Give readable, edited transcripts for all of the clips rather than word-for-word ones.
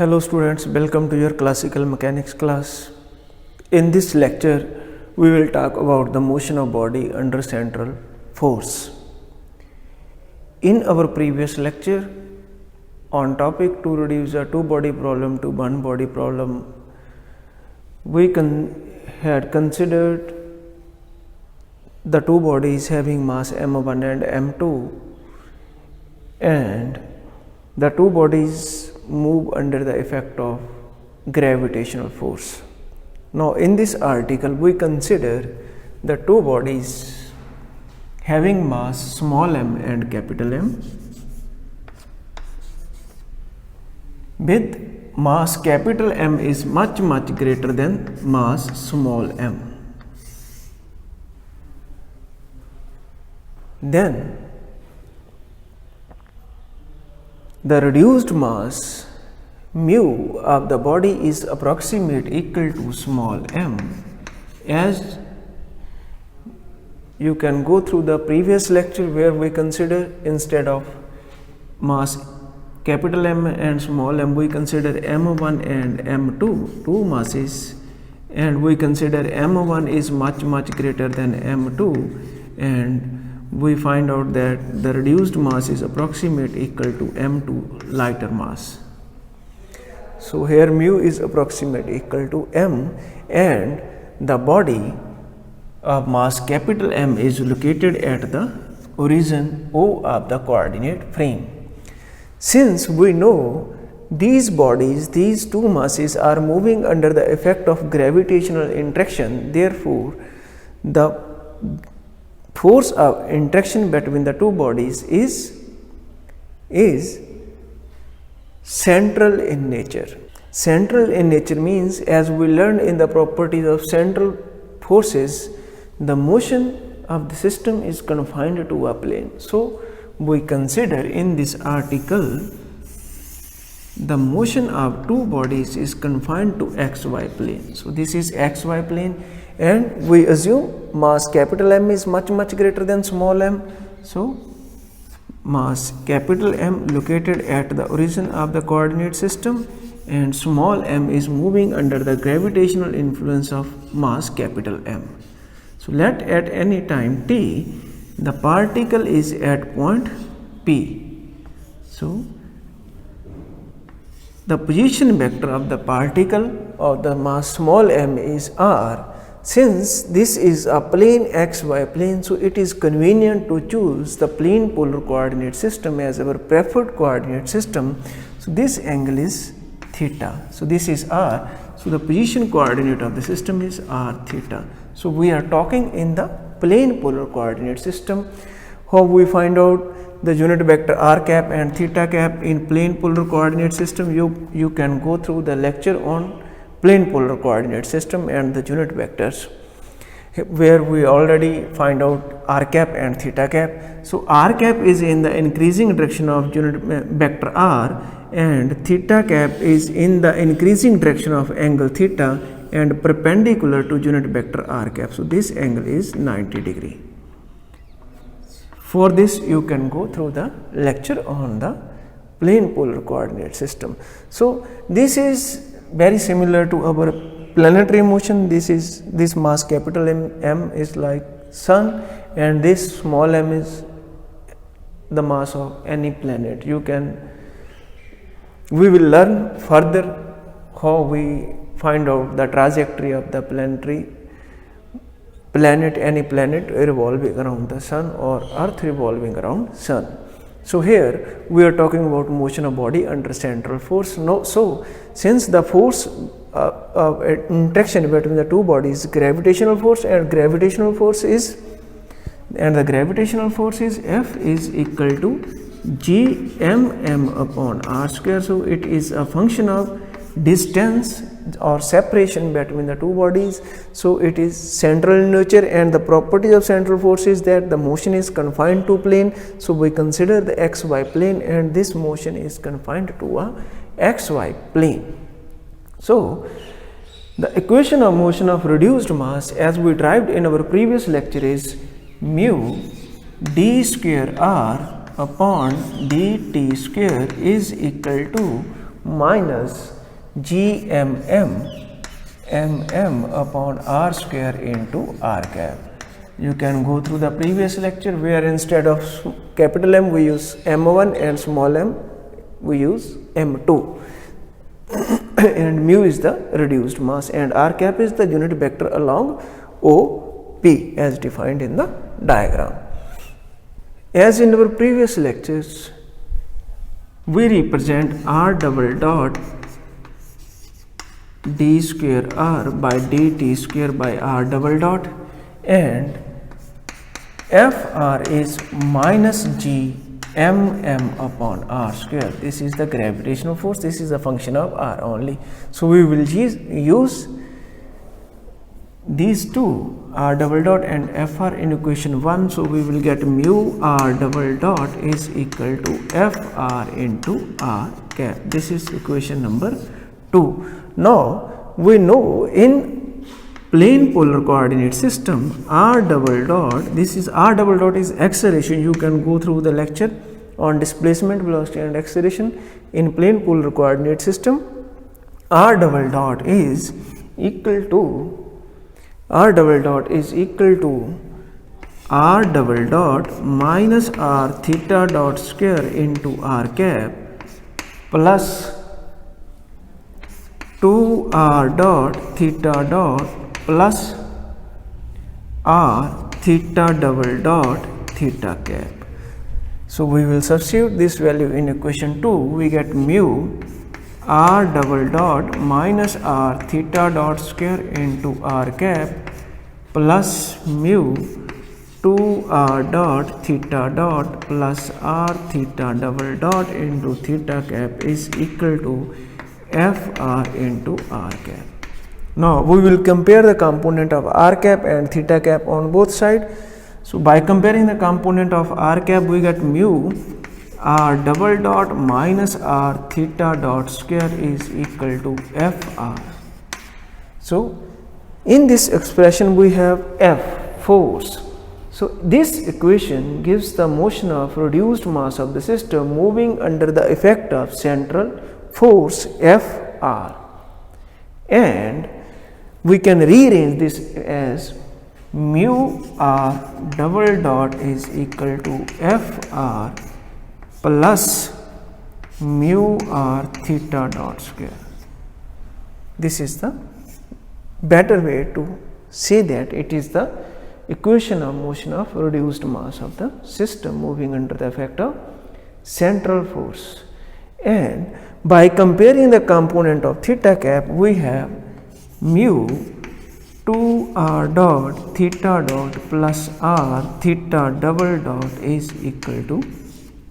Hello students, welcome to your classical mechanics class. In this lecture, we will talk about the motion of body under central force. In our previous lecture, on topic to reduce a two body problem to one body problem, we had considered the two bodies having mass m1 and m2, and the two bodies move under the effect of gravitational force. Now in this article we consider the two bodies having mass small m and capital M with mass capital M is much greater than mass small m. Then the reduced mass mu of the body is approximate equal to small m. As you can go through the previous lecture where we consider, instead of mass capital M and small m, we consider m1 and m2, two masses, and we consider m1 is much greater than m2, and we find out that the reduced mass is approximate equal to m2 lighter mass. So here mu is approximate equal to m, and the body of mass capital M is located at the origin O of the coordinate frame. Since we know these bodies, these two masses are moving under the effect of gravitational interaction, therefore the force of interaction between the two bodies is central in nature. Central in nature means, as we learned in the properties of central forces, the motion of the system is confined to a plane. So we consider in this article the motion of two bodies is confined to xy plane. So this is xy plane, and we assume mass capital M is much greater than small m. So mass capital M located at the origin of the coordinate system, and small m is moving under the gravitational influence of mass capital M. So let at any time t the particle is at point P. So the position vector of the particle of the mass small m is r. Since this is a plane xy plane, so it is convenient to choose the plane polar coordinate system as our preferred coordinate system. So this angle is theta. So this is r. So the position coordinate of the system is r theta. So we are talking in the plane polar coordinate system. How we find out the unit vector r cap and theta cap in plane polar coordinate system? You can go through the lecture on plane polar coordinate system and the unit vectors, where we already find out r cap and theta cap. So r cap is in the increasing direction of unit vector r, and theta cap is in the increasing direction of angle theta and perpendicular to unit vector r cap. So this angle is 90 degree. For this you can go through the lecture on the plane polar coordinate system. So this is very similar to our planetary motion. This mass capital M is like sun, and this small m is the mass of any planet. We will learn further how we find out the trajectory of the any planet revolving around the sun or earth revolving around sun. So here we are talking about motion of body under central force. So since the force of interaction between the two bodies, gravitational force, and the gravitational force is F is equal to Gmm upon r square. So it is a function of distance or separation between the two bodies. So it is central in nature, and the property of central force is that the motion is confined to plane. So we consider the xy plane, and this motion is confined to a xy plane. So the equation of motion of reduced mass, as we derived in our previous lecture, is mu d square r upon dt square is equal to minus mm upon r square into r cap. You can go through the previous lecture where instead of capital M we use m1 and small m we use m2 and mu is the reduced mass and r cap is the unit vector along OP as defined in the diagram. As in our previous lectures, we represent r double dot d square r by dt square by r double dot, and Fr is minus g mm upon r square. This is the gravitational force. This is a function of r only. So we will use these two, r double dot and Fr, in equation 1. So we will get mu r double dot is equal to Fr into r cap. This is equation number 2. Now we know in plane polar coordinate system, r double dot, this is r double dot is acceleration. You can go through the lecture on displacement, velocity and acceleration in plane polar coordinate system. R double dot is equal to r double dot minus r theta dot square into r cap plus 2r dot theta dot plus r theta double dot theta cap. So we will substitute this value in equation 2. We get mu r double dot minus r theta dot square into r cap plus mu 2r dot theta dot plus r theta double dot into theta cap is equal to Fr into r cap. Now we will compare the component of r cap and theta cap on both sides. So by comparing the component of r cap, we get mu r double dot minus r theta dot square is equal to Fr. So in this expression we have F, force. So this equation gives the motion of reduced mass of the system moving under the effect of central force Fr, and we can rearrange this as mu r double dot is equal to Fr plus mu r theta dot square. This is the better way to say that it is the equation of motion of reduced mass of the system moving under the effect of central force. And by comparing the component of theta cap, we have mu 2r dot theta dot plus r theta double dot is equal to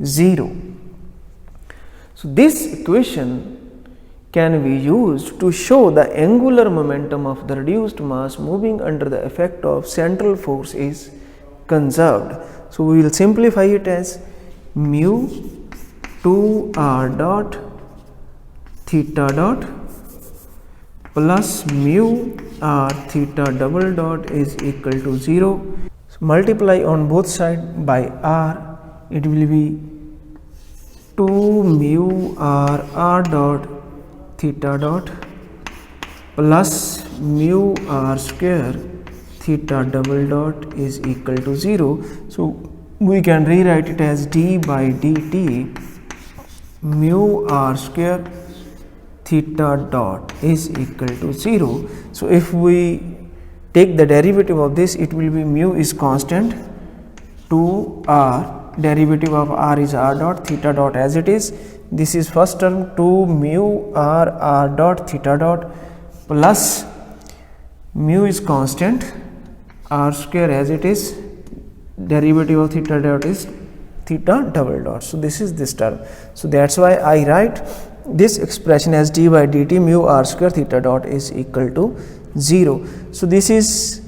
0. So this equation can be used to show the angular momentum of the reduced mass moving under the effect of central force is conserved. So we will simplify it as mu 2r dot theta dot plus mu r theta double dot is equal to 0. So multiply on both sides by r, it will be 2 mu r dot theta dot plus mu r square theta double dot is equal to 0. So we can rewrite it as d by dt mu r square theta dot is equal to 0. So if we take the derivative of this, it will be mu is constant, 2r, derivative of r is r dot, theta dot as it is. This is first term 2 mu r dot theta dot plus mu is constant, r square as it is, derivative of theta dot is theta double dot. So this is this term. So that's why I write this expression as d by dt mu r square theta dot is equal to 0. So this is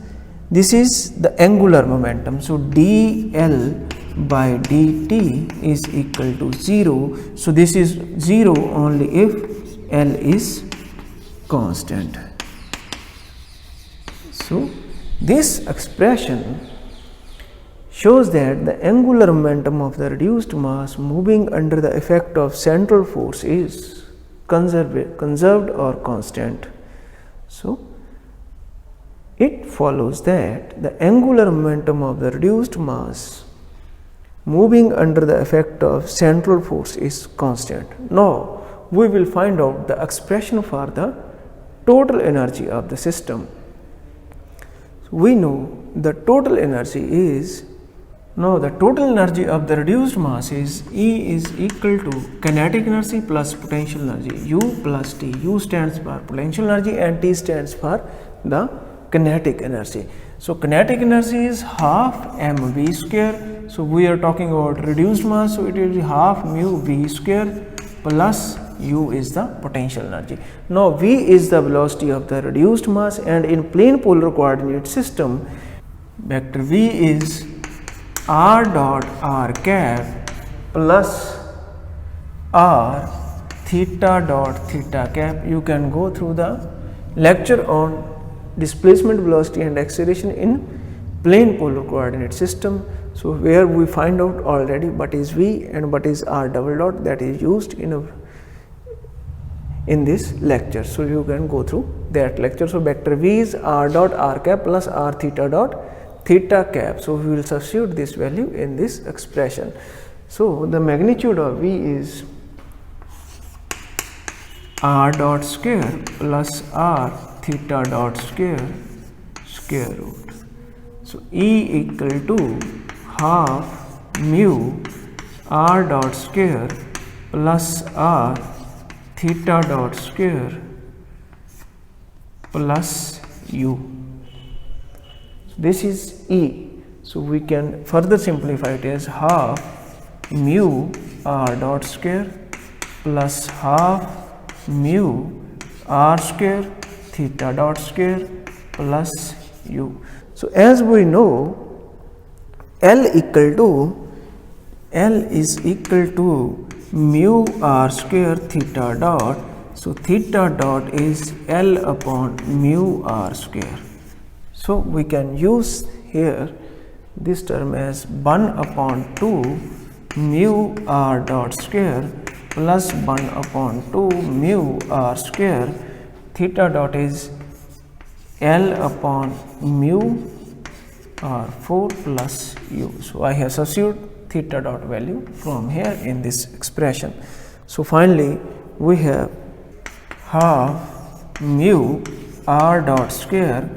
the angular momentum. So dl by dt is equal to 0. So this is 0 only if L is constant. So this expression shows that the angular momentum of the reduced mass moving under the effect of central force is conserved or constant. So it follows that the angular momentum of the reduced mass moving under the effect of central force is constant. Now we will find out the expression for the total energy of the system. We know the total energy is, now the total energy of the reduced mass is E is equal to kinetic energy plus potential energy, U plus T. U stands for potential energy and T stands for the kinetic energy. So kinetic energy is half mv square. So we are talking about reduced mass, so it will be half mu v square plus U is the potential energy. Now V is the velocity of the reduced mass, and in plane polar coordinate system, vector V is r dot r cap plus r theta dot theta cap. You can go through the lecture on displacement, velocity and acceleration in plane polar coordinate system. So where we find out already what is V and what is r double dot, that is used in this lecture. So you can go through that lecture. So vector V is r dot r cap plus r theta dot theta cap. So we will substitute this value in this expression. So the magnitude of V is r dot square plus r theta dot square root. So E equal to half mu r dot square plus r theta dot square plus U. This is E. So we can further simplify it as half mu r dot square plus half mu r square theta dot square plus U. So as we know, L is equal to mu r square theta dot. So theta dot is L upon mu r square. So we can use here this term as 1 upon 2 mu r dot square plus 1 upon 2 mu r square. Theta dot is L upon mu r4 plus U. So I have substituted theta dot value from here in this expression. So finally we have half mu r dot square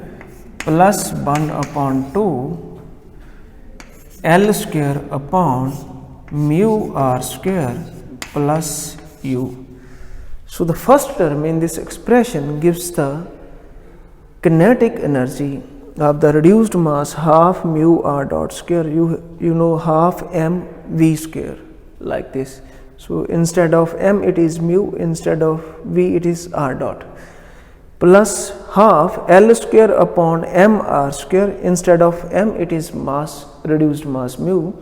plus 1 upon 2 L square upon mu r square plus U. So the first term in this expression gives the kinetic energy of the reduced mass half mu r dot square. You know half m v square like this. So instead of m it is mu, instead of v it is r dot, plus half L square upon m r square. Instead of m it is mass, reduced mass mu.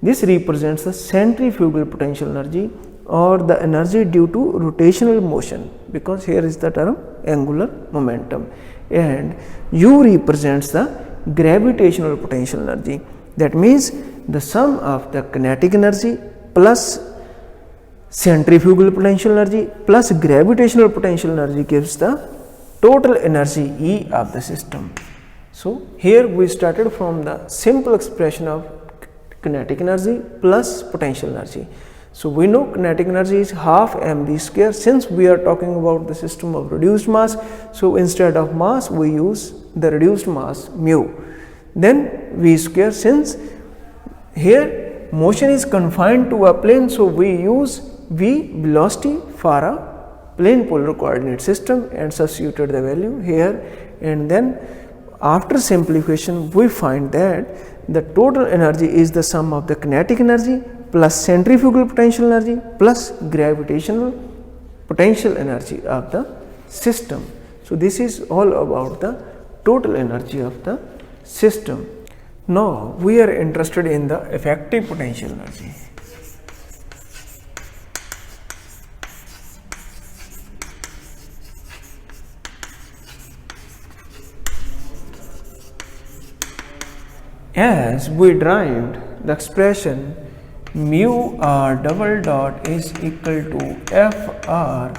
This represents the centrifugal potential energy or the energy due to rotational motion, because here is the term angular momentum, and U represents the gravitational potential energy. That means the sum of the kinetic energy plus centrifugal potential energy plus gravitational potential energy gives the total energy E of the system. So here we started from the simple expression of kinetic energy plus potential energy. So we know kinetic energy is half mv square. Since we are talking about the system of reduced mass, so instead of mass we use the reduced mass mu. Then v square, since here motion is confined to a plane, so we use v velocity for a plane polar coordinate system and substituted the value here, and then after simplification we find that the total energy is the sum of the kinetic energy plus centrifugal potential energy plus gravitational potential energy of the system. So this is all about the total energy of the system. Now we are interested in the effective potential energy. As we derived the expression mu r double dot is equal to f r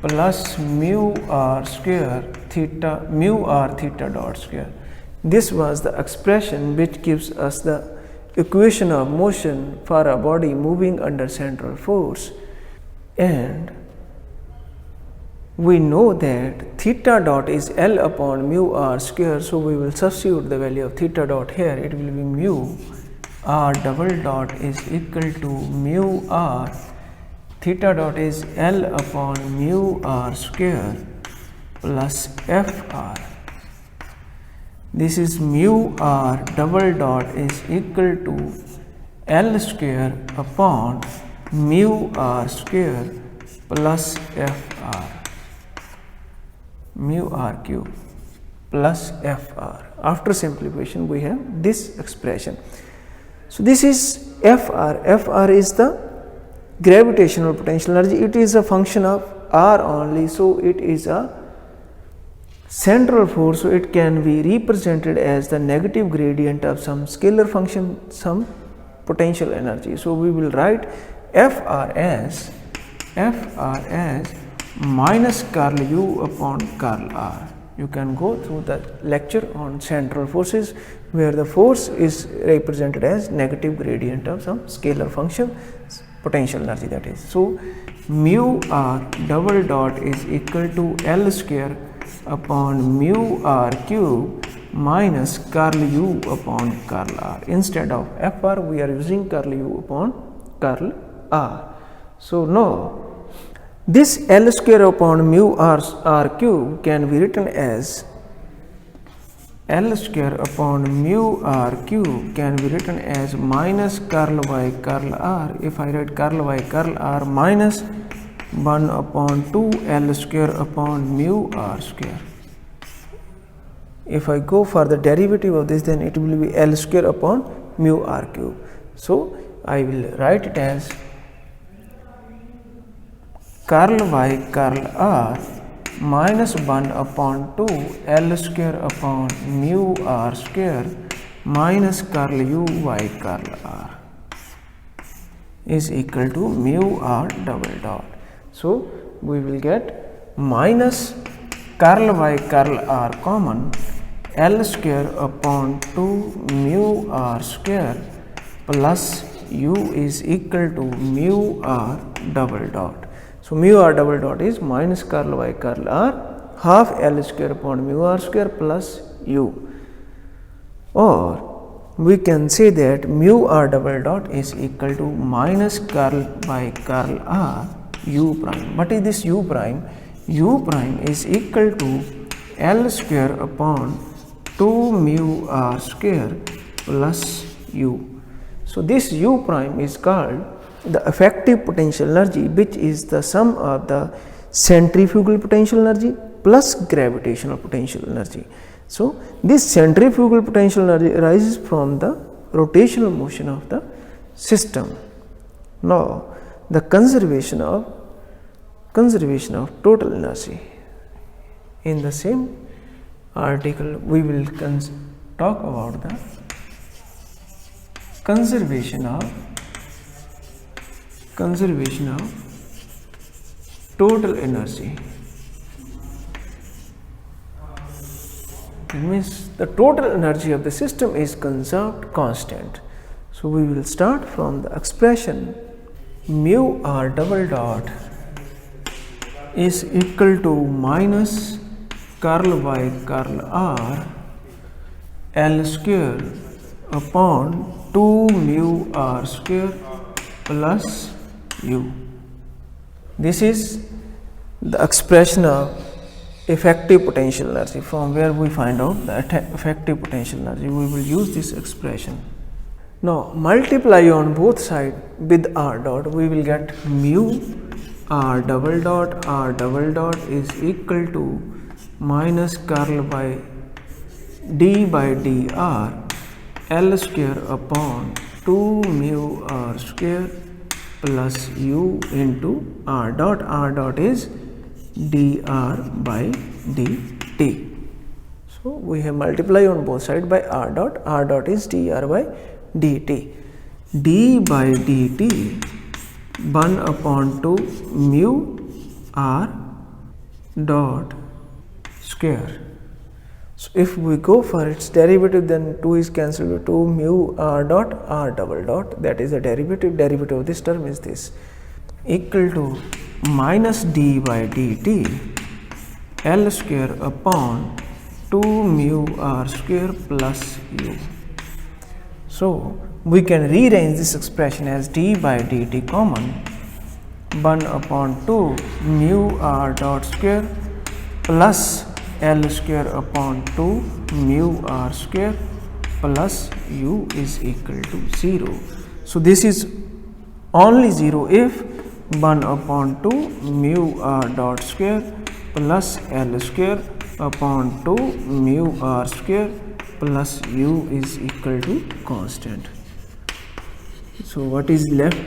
plus mu r square theta mu r theta dot square. This was the expression which gives us the equation of motion for a body moving under central force, and we know that theta dot is L upon mu r square. So we will substitute the value of theta dot here. It will be mu r double dot is equal to mu r, theta dot is L upon mu r square plus f r. This is mu r double dot is equal to L square upon mu r square plus f r, mu r cube plus f r. After simplification we have this expression. So this is f r. F r is the gravitational potential energy. It is a function of r only, so it is a central force, so it can be represented as the negative gradient of some scalar function, some potential energy. So we will write f r as minus curl u upon curl r. You can go through the lecture on central forces, where the force is represented as negative gradient of some scalar function, potential energy, that is. So mu r double dot is equal to L square upon mu r cube minus curl u upon curl r. Instead of f r, we are using curl u upon curl r. So now this L square upon mu r cube can be written as L square upon mu r cube can be written as minus curl by curl r. If I write curl by curl r minus 1 upon 2 L square upon mu r square. If I go for the derivative of this, then it will be L square upon mu r cube. So I will write it as curl by curl r minus 1 upon 2 L square upon mu r square minus curl u by curl r is equal to mu r double dot. So we will get minus curl by curl r common, L square upon 2 mu r square plus u is equal to mu r double dot. So mu r double dot is minus curl by curl r half L square upon mu r square plus u, or we can say that mu r double dot is equal to minus curl by curl r u prime. What is this u prime? U prime is equal to L square upon 2 mu r square plus u. So this u prime is called the effective potential energy, which is the sum of the centrifugal potential energy plus gravitational potential energy. So this centrifugal potential energy arises from the rotational motion of the system. Now the conservation of total energy. In the same article we will talk about the conservation of total energy. It means the total energy of the system is conserved constant. So we will start from the expression mu r double dot is equal to minus curl by curl r L square upon 2 mu r square plus u. This is the expression of effective potential energy. From where we find out the effective potential energy, we will use this expression. Now multiply on both sides with r dot, we will get mu r double dot is equal to minus curl by dr L square upon 2 mu r square plus u into r dot. R dot is dr by dt. So we have multiply on both sides by r dot. R dot is dr by dt. d by dt 1 upon 2 mu r dot square. So if we go for its derivative, then 2 is cancelled with 2, mu r dot r double dot, that is the derivative of this term is this, equal to minus d by dt L square upon 2 mu r square plus u. So we can rearrange this expression as d by dt common 1 upon 2 mu r dot square plus L square upon 2 mu r square plus u is equal to 0. So this is only 0 if 1 upon 2 mu r dot square plus L square upon 2 mu r square plus u is equal to constant. So what is left?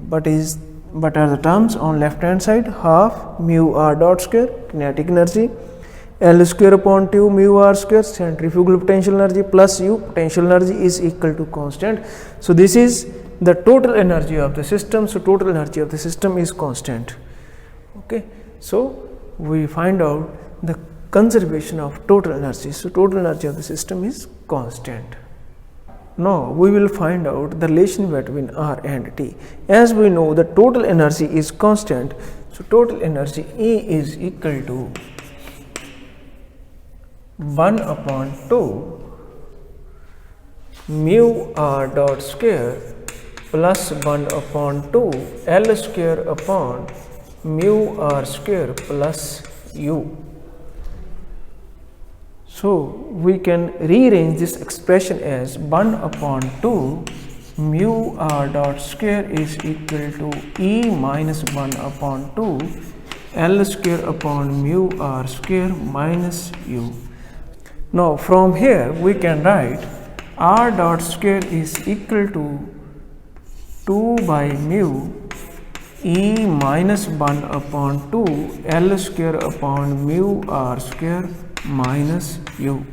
What are the terms on left hand side? Half mu r dot square kinetic energy, L square upon 2 mu r square centrifugal potential energy plus u potential energy is equal to constant. So this is the total energy of the system. So total energy of the system is constant. Okay. So we find out the conservation of total energy. So total energy of the system is constant. Now we will find out the relation between R and T. As we know, the total energy is constant. So total energy E is equal to 1 upon 2 mu R dot square plus 1 upon 2 L square upon mu R square plus u. So we can rearrange this expression as 1 upon 2 mu r dot square is equal to E minus 1 upon 2 L square upon mu r square minus u. Now from here we can write r dot square is equal to 2 by mu E minus 1 upon 2 L square upon mu r square minus u.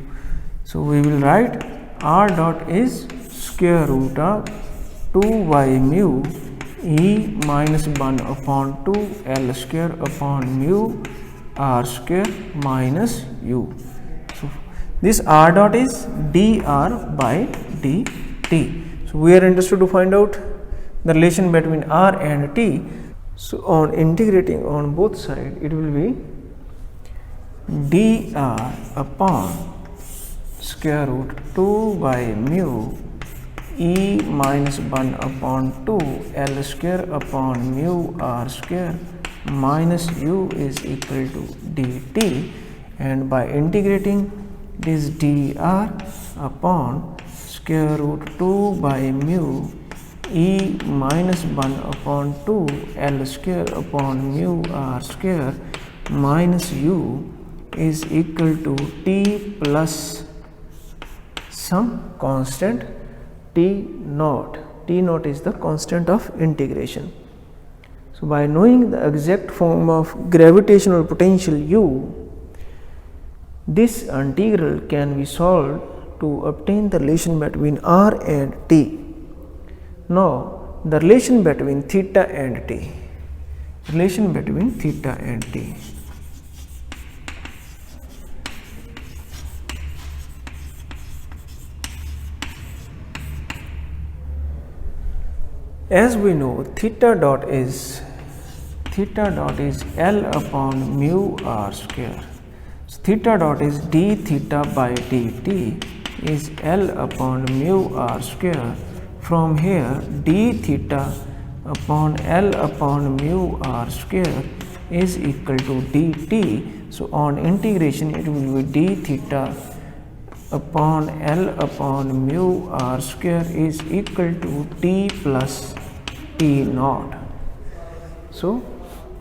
So we will write r dot is square root of 2 by mu E minus 1 upon 2 L square upon mu r square minus u. So this r dot is dr by dt. So we are interested to find out the relation between r and t. So on integrating on both sides, it will be dr upon square root 2 by mu E minus 1 upon 2 L square upon mu r square minus u is equal to dt, and by integrating this dr upon square root 2 by mu E minus 1 upon 2 L square upon mu r square minus u is equal to t plus some constant t naught. T naught is the constant of integration. So by knowing the exact form of gravitational potential u, this integral can be solved to obtain the relation between r and t. Now the relation between theta and t. Relation between theta and t. As we know, theta dot is L upon mu r square. So theta dot is d theta by dt is L upon mu r square. From here, d theta upon L upon mu r square is equal to dt. So on integration, it will be d theta upon L upon mu r square is equal to t plus t naught. So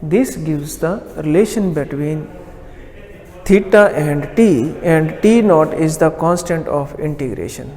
this gives the relation between theta and t naught is the constant of integration.